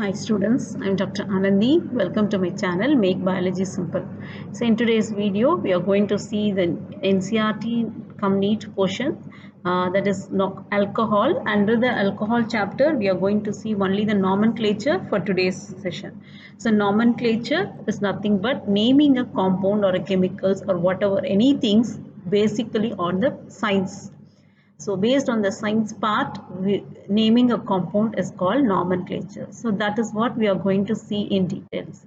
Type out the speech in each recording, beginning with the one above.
Hi students, I'm Dr. Anandi. Welcome to my channel Make Biology Simple. So in today's video, we are going to see the NCERT come NEET portion that is alcohol. Under the alcohol chapter, we are going to see only the nomenclature for today's session. So nomenclature is nothing but naming a compound or a chemicals or whatever anything basically on the science. So based on the science part, naming a compound is called nomenclature. So that is what we are going to see in details.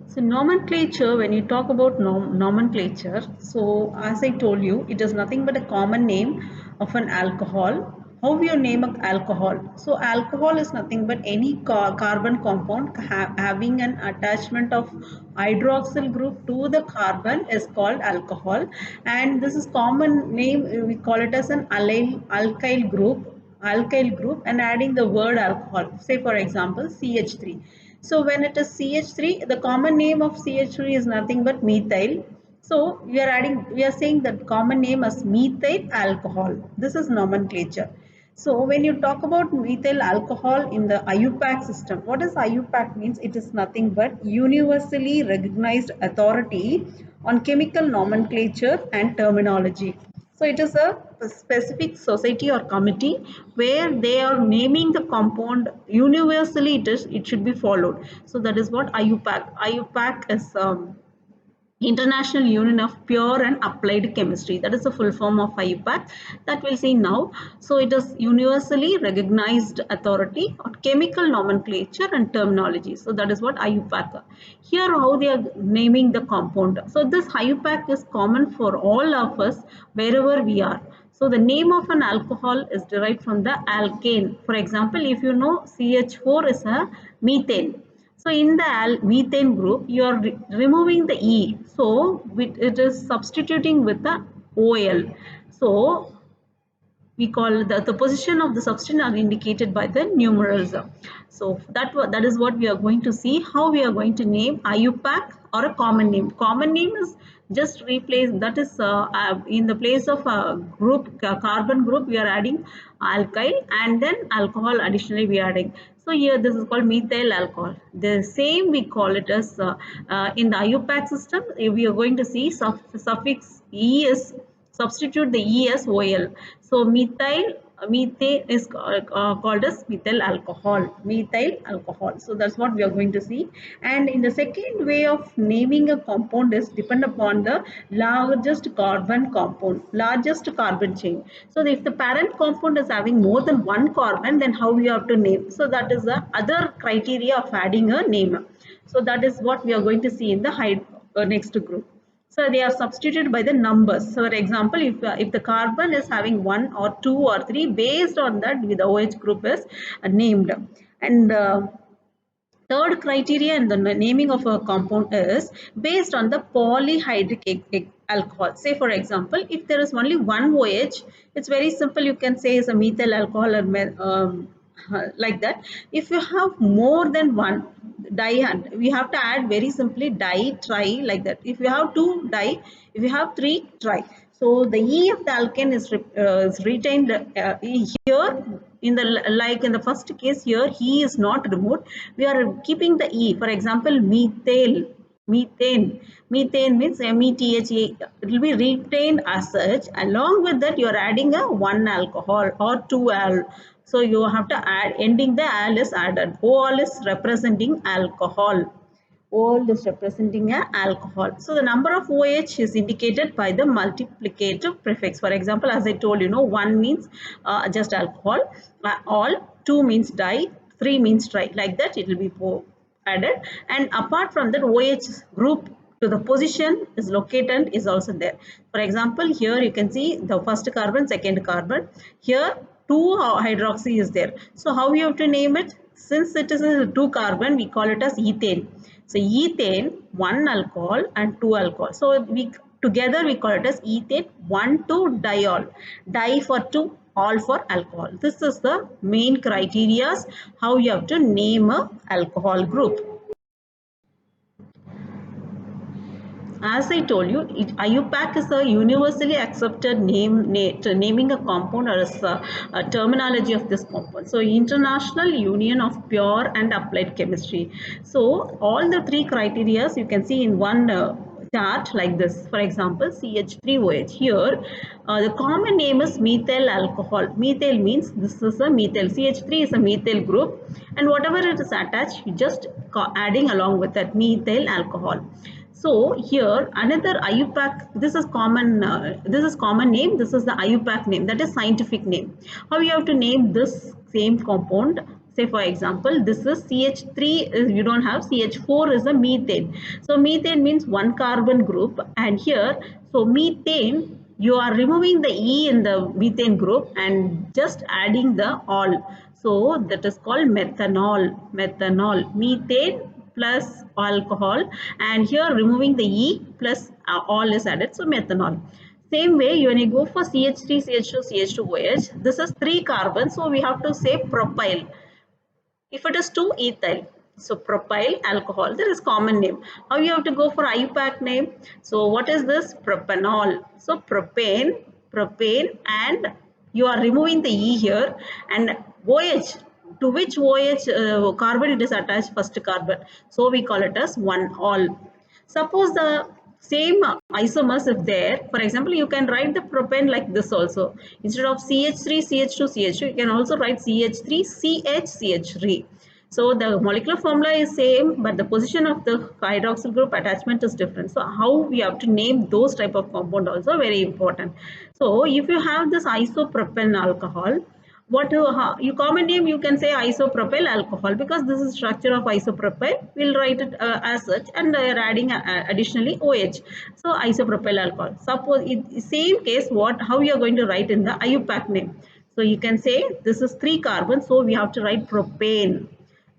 So nomenclature, when you talk about nomenclature, so as I told you, it is nothing but a common name of an alcohol. How you name an alcohol? So alcohol is nothing but any carbon compound having an attachment of hydroxyl group to the carbon is called alcohol. And this is common name, we call it as an alkyl group and adding the word alcohol. Say for example, CH3. So when it is CH3, the common name of CH3 is nothing but methyl. So we are saying that common name as methyl alcohol. This is nomenclature. So when you talk about methyl alcohol in the IUPAC system, what is IUPAC means? It is nothing but universally recognized authority on chemical nomenclature and terminology. So it is a specific society or committee where they are naming the compound universally. It should be followed. So that is what IUPAC. IUPAC is International Union of Pure and Applied Chemistry. That is the full form of IUPAC that we'll see now. So it is universally recognized authority on chemical nomenclature and terminology. So that is what IUPAC. Here how they are naming the compound. So this IUPAC is common for all of us wherever we are. So the name of an alcohol is derived from the alkane. For example, if you know CH4 is a methane. So in the methane group, you are removing the E. So it is substituting with the OL. So we call the position of the substance are indicated by the numerals. So that is what we are going to see, how we are going to name IUPAC or a common name. Common name is just replace, that is in the place of a group, carbon group, we are adding alkyl and then alcohol additionally we are adding. So here this is called methyl alcohol. The same we call it as in the IUPAC system, we are going to see suffix ES, substitute the E as OL. So methane is called as methyl alcohol. Methyl alcohol. So that's what we are going to see. And in the second way of naming a compound is depend upon the largest carbon compound, largest carbon chain. So if the parent compound is having more than one carbon, then how we have to name? So that is the other criteria of adding a name. So that is what we are going to see in the next group. So they are substituted by the numbers. So for example, if the carbon is having 1 or 2 or 3, based on that the OH group is named. And third criteria in the naming of a compound is based on the polyhydric alcohol. Say for example, if there is only one OH, it's very simple. You can say it's a methyl alcohol or like that. If you have more than one di, we have to add very simply di, tri, like that. If you have two di, if you have three, tri. So the E of the alkane is retained here in the, like in the first case here, he is not removed. We are keeping the E. For example, methyl. Methane. Methane means METHA. It will be retained as such. Along with that, you are adding a one alcohol or two al. So you have to add, ending the al is added. OL is representing alcohol. OL is representing a alcohol. So the number of OH is indicated by the multiplicative prefix. For example, as I told you, one means just alcohol, all, two means di, three means tri. Like that, it will be added. And apart from that, OH group to the position is located is also there. For example, here you can see the first carbon, second carbon. Here 2 hydroxy is there. So how you have to name it? Since it is a 2 carbon, we call it as ethane. So ethane, 1 alcohol and 2 alcohol. So we together we call it as ethane 1,2 diol. Di for 2, all for alcohol. This is the main criteria how you have to name a alcohol group. As I told you, IUPAC is a universally accepted naming a compound or a terminology of this compound. So, International Union of Pure and Applied Chemistry. So, all the three criteria you can see in one chart like this. For example, CH3OH. Here, the common name is methyl alcohol. Methyl means this is a methyl. CH3 is a methyl group, and whatever it is attached, you just adding along with that methyl alcohol. So here another IUPAC, this is common name, this is the IUPAC name, that is scientific name. How you have to name this same compound? Say for example, this is CH3, you don't have, CH4 is a methane. So methane means one carbon group, and here, so methane, you are removing the E in the methane group and just adding the all. So that is called methanol, methane plus alcohol, and here removing the E plus all is added, so methanol. Same way when you go for CH3, CH2, CH2OH, this is 3 carbons, so we have to say propyl. If it is 2 ethyl, so propyl alcohol, there is common name. How you have to go for IUPAC name? So what is this? Propanol. So propane, and you are removing the E here, and OH, to which OH carbon it is attached? First carbon. So we call it as 1-all. Suppose the same isomers if there, for example, you can write the propane like this also. Instead of CH3, CH2, CH2, you can also write CH3, CH3. So the molecular formula is same, but the position of the hydroxyl group attachment is different. So how we have to name those type of compound also very important. So if you have this isopropane alcohol, what you common name, you can say isopropyl alcohol, because this is structure of isopropyl. We'll write it as such, and you're adding additionally OH. So isopropyl alcohol. Suppose in same case, what how you are going to write in the IUPAC name? So you can say this is 3 carbons, so we have to write propane.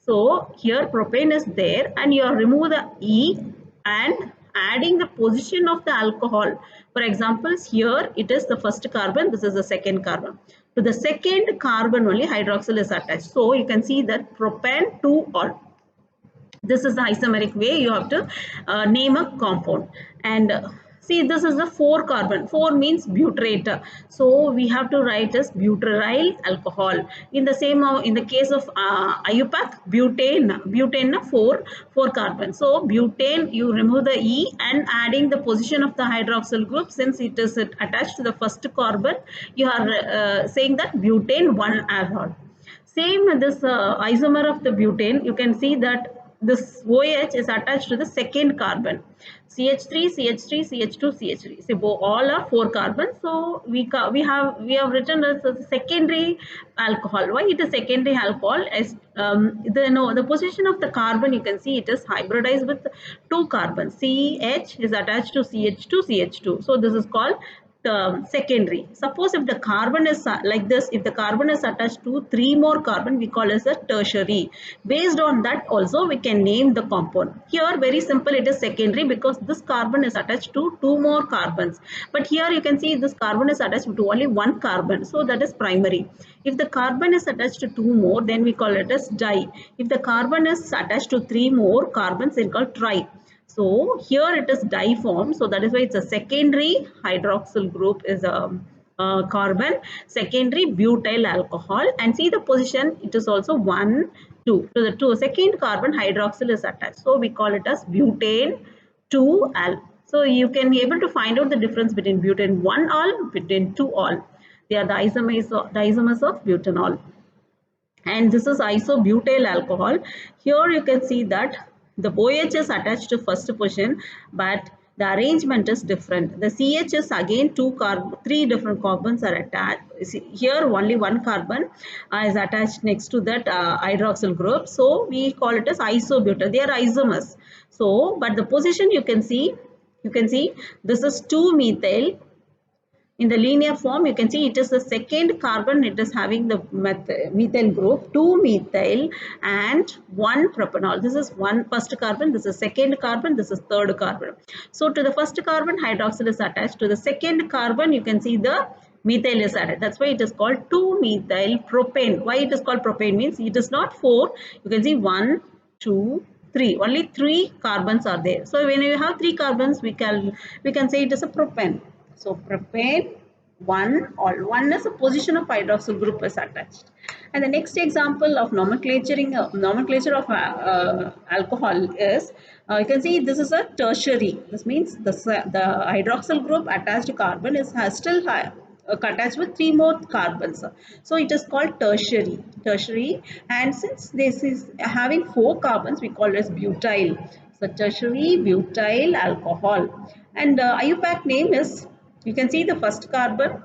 So here propane is there, and you are remove the E and adding the position of the alcohol. For example, here it is the first carbon, this is the second carbon. To the second carbon only hydroxyl is attached. So you can see that propane 2-all. This is the isomeric way you have to name a compound. And see, this is the 4 carbon. 4 means butyrate. So we have to write as butyryl alcohol. In the same in the case of IUPAC, butane 4 carbon. So butane, you remove the E and adding the position of the hydroxyl group, since it is attached to the first carbon, you are saying that butane 1-alcohol. Same with this isomer of the butane, you can see that this OH is attached to the second carbon. CH3, CH3, CH2, CH3. So all are 4 carbons. So we have written as a secondary alcohol. Why it is secondary alcohol? As the position of the carbon, you can see it is hybridized with 2 carbons. CH is attached to CH2, CH2. So this is called secondary. Suppose if the carbon is like this, if the carbon is attached to 3 more carbon, we call it as a tertiary. Based on that also we can name the compound. Here very simple, it is secondary because this carbon is attached to 2 more carbons. But here you can see this carbon is attached to only 1 carbon. So that is primary. If the carbon is attached to 2 more, then we call it as di. If the carbon is attached to 3 more carbons, then called tri. So here it is diform. So that is why it's a secondary hydroxyl group is a carbon, secondary butyl alcohol, and see the position, it is also 1, 2. To the second carbon hydroxyl is attached. So we call it as butane 2-al. So you can be able to find out the difference between butane 1-al, butane 2-al. They are the isomers of butanol. And this is isobutyl alcohol. Here you can see that the OH is attached to first position, but the arrangement is different. The CH is again 3 different carbons are attached. See, here only 1 carbon is attached next to that hydroxyl group. So we call it as isobutyl. They are isomers. So, but the position you can see this is 2-methyl. In the linear form, you can see it is the second carbon, it is having the methyl group, 2-methyl and 1 propanol. This is first carbon, this is second carbon, this is third carbon. So to the first carbon, hydroxyl is attached. To the second carbon, you can see the methyl is added. That's why it is called 2-methyl propane. Why it is called propane means it is not 4. You can see 1, 2, three. Only three carbons are there. So when you have three carbons, we can say it is a propane. So propane, one, all. One is a position of hydroxyl group is attached. And the next example of nomenclature of alcohol is, you can see this is a tertiary. This means the hydroxyl group attached to carbon has still attached with three more carbons. So it is called tertiary. And since this is having four carbons, we call it as butyl. So tertiary butyl alcohol. And IUPAC name is, you can see the first carbon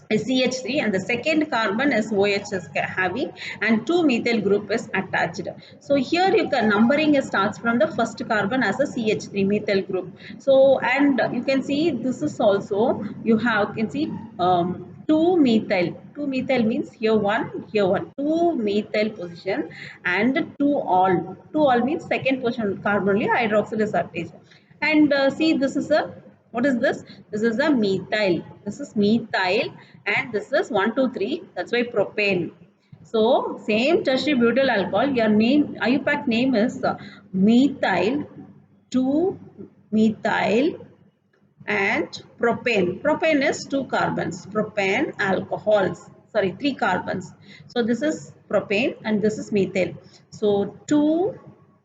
is CH3 and the second carbon is OH is having, and two methyl group is attached. So here you can numbering starts from the first carbon as a CH3 methyl group. So and you can see this is also you can see 2 methyl. 2 methyl means here one, 2 methyl position, and 2 all means second position carbon only hydroxyl is attached. And see, this is a, what is this? This is a methyl. This is methyl, and this is 1, 2, 3. That's why propane. So same tertiary butyl alcohol. Your name, IUPAC name is methyl 2 methyl and propane. Propane is two carbons. Propane alcohols. Sorry, three carbons. So this is propane and this is methyl. So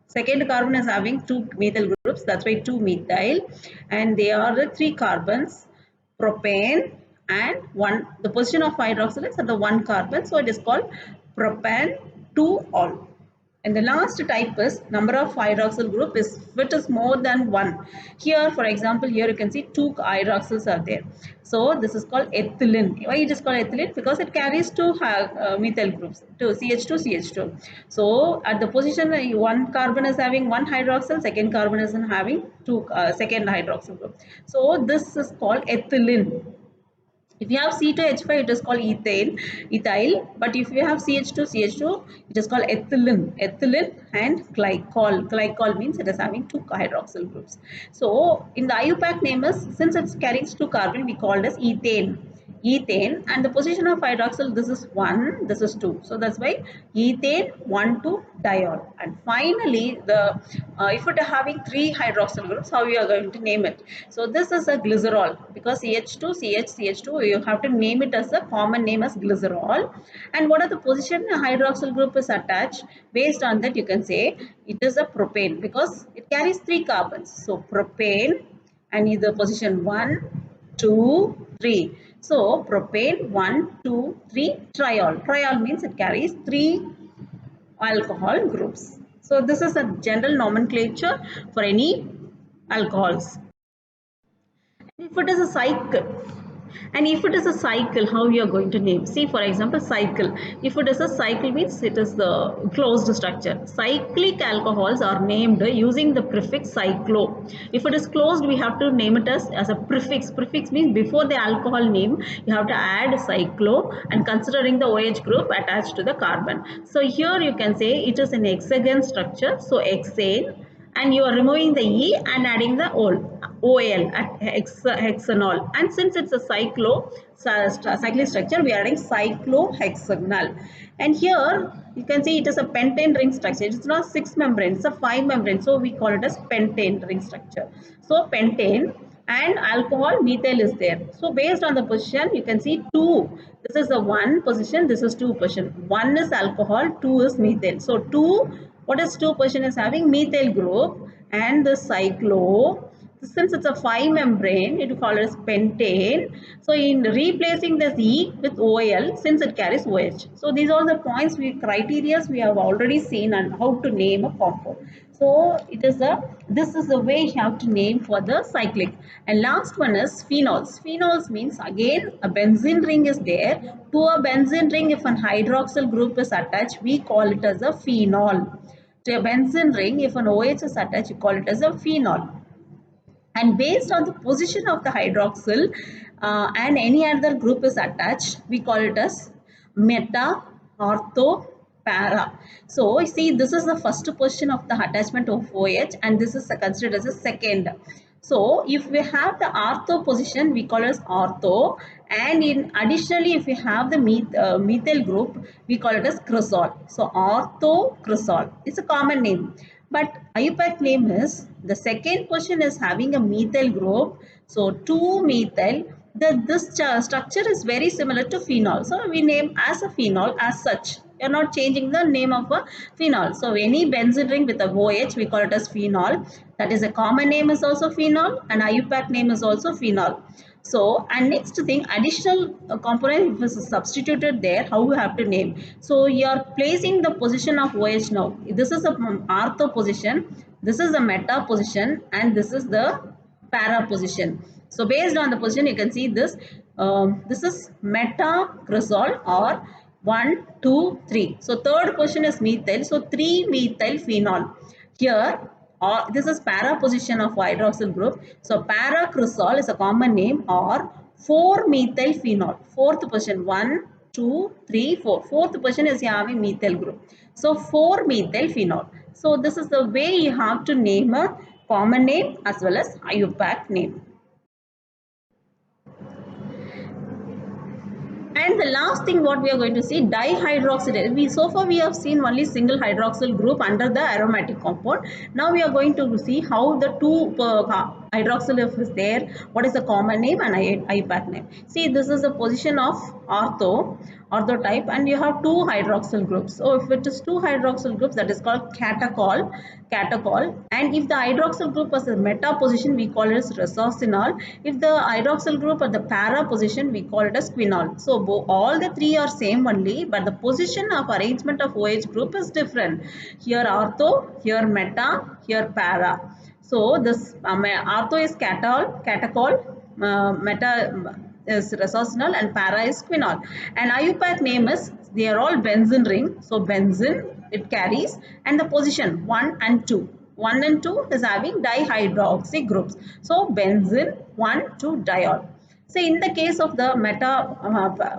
second carbon is having two methyl groups. That's why 2 methyl, and they are the three carbons. Propane and one. The position of hydroxyl is at the one carbon. So it is called propan 2 all. And the last type is number of hydroxyl group is if it is more than one. Here, for example, here you can see two hydroxyls are there. So this is called ethylene. Why it is called ethylene? Because it carries two methyl groups, two CH2, CH2. So at the position one carbon is having one hydroxyl, second carbon is having two second hydroxyl group. So this is called ethylene. If you have C2H5, it is called ethyl. But if you have CH2, it is called ethylene and glycol. Glycol means it is having two hydroxyl groups. So in the IUPAC name is, since it carries two carbon, we call it as ethane. And the position of hydroxyl, this is 1, this is 2. So that's why ethane 1, 2 diol. And finally, the if it having three hydroxyl groups, how you are going to name it? So this is a glycerol, because CH2, CH2, you have to name it as a common name as glycerol. And what are the position a hydroxyl group is attached? Based on that, you can say it is a propane, because it carries three carbons. So propane, and either position 1, 2, 3. So propane 1, 2, 3 triol. Triol means it carries three alcohol groups. So this is a general nomenclature for any alcohols. If it is a cycle, how you are going to name? See, for example, cycle. If it is a cycle, means it is the closed structure. Cyclic alcohols are named using the prefix cyclo. If it is closed, we have to name it as a prefix. Prefix means before the alcohol name, you have to add cyclo and considering the OH group attached to the carbon. So here you can say it is an hexagon structure. So hexane, and you are removing the E and adding the OL at hexanol. And since it's a cyclic structure, we are adding cyclohexanol. And here you can see it is a pentane ring structure. It's not 6 membrane, it's a 5 membrane. So we call it as pentane ring structure. So pentane and alcohol methyl is there. So based on the position, you can see 2. This is the 1 position, this is 2 position. 1 is alcohol, 2 is methyl. So 2, what is 2 position is having methyl group, and the cyclo. Since it's a 5 membrane, it is called as pentane. So in replacing the Z with OL, since it carries OH. So these are the points, criteria we have already seen on how to name a compound. So this is the way you have to name for the cyclic. And last one is phenols. Phenols means again a benzene ring is there. To a benzene ring, if an hydroxyl group is attached, we call it as a phenol. To a benzene ring, if an OH is attached, you call it as a phenol. And based on the position of the hydroxyl and any other group is attached, we call it as meta, ortho, para. So you see, this is the first position of the attachment of OH, and this is considered as a second. So if we have the ortho position, we call it as ortho, and in additionally, if we have the methyl group, we call it as cresol. So ortho cresol, it's a common name. But IUPAC name is, the second position is having a methyl group. So 2-methyl, this structure is very similar to phenol. So we name as a phenol as such. You are not changing the name of a phenol. So any benzene ring with a OH, we call it as phenol. That is a common name is also phenol, and IUPAC name is also phenol. So, and next thing, additional component is substituted there, how we have to name. So, you are placing the position of OH now. This is a ortho position, this is the meta position, and this is the para position. So, based on the position, you can see this. This is metacresol or 1, 2, 3. So, third position is methyl. So, 3-methyl phenol. Here, this is para position of hydroxyl group. So paracresol is a common name, or 4-methyl phenol. Fourth position, 1, 2, 3, 4. Fourth position is having methyl group. So 4-methyl phenol. So this is the way you have to name a common name as well as IUPAC name. And the last thing what we are going to see, dihydroxyl. So far we have seen only single hydroxyl group under the aromatic compound. Now we are going to see how the two hydroxyl is there, what is the common name and IUPAC name. See, this is the position of ortho type, and you have two hydroxyl groups. So if it is two hydroxyl groups, that is called catechol, and if the hydroxyl group was a meta position, we call it as resorcinol. If the hydroxyl group at the para position, we call it as quinol. So all the three are same only, but the position of arrangement of OH group is different. Here ortho, here meta, here para. So this ortho is catechol, meta is resorcinol, and para is quinol. And IUPAC name is, they are all benzene ring. So benzene it carries, and the position 1 and 2. 1 and 2 is having dihydroxy groups. So benzene 1, 2 diol. So in the case of the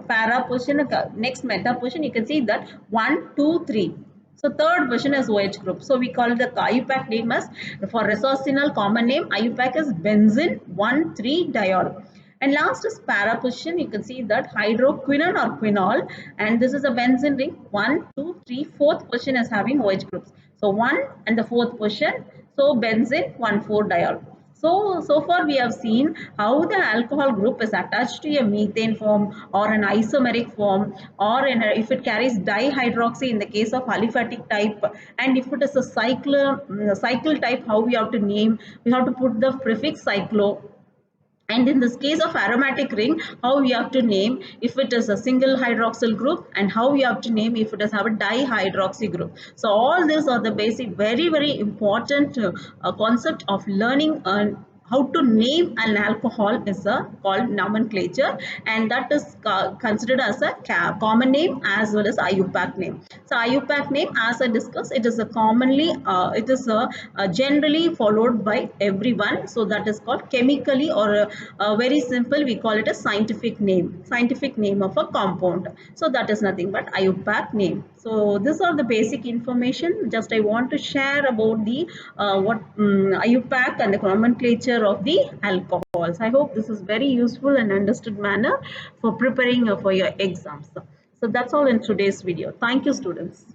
para position, next meta position, you can see that 1, 2, 3. So third position is OH group. So we call the IUPAC name as, for resorcinol common name, IUPAC is benzene 1, 3 diol. And last is para position. You can see that hydroquinone or quinol, and this is a benzene ring. 1, 2, 3, fourth position is having OH groups. So 1 and the fourth position. So benzene 1, 4 diol. So far we have seen how the alcohol group is attached to a methane form or an isomeric form, or if it carries dihydroxy in the case of aliphatic type, and if it is a cycle type, how we have to name, we have to put the prefix cyclo. And in this case of aromatic ring, how we have to name if it is a single hydroxyl group, and how we have to name if it does have a dihydroxy group. So all these are the basic, very important concept of learning how to name an alcohol is called nomenclature, and that is considered as a common name as well as IUPAC name. So IUPAC name, as I discussed, it is a commonly, generally followed by everyone. So that is called chemically, or very simple, we call it a scientific name of a compound. So that is nothing but IUPAC name. So these are the basic information. Just I want to share about the IUPAC and the nomenclature of the alcohols. I hope this is very useful and understood manner for preparing for your exams. So that's all in today's video. Thank you, students.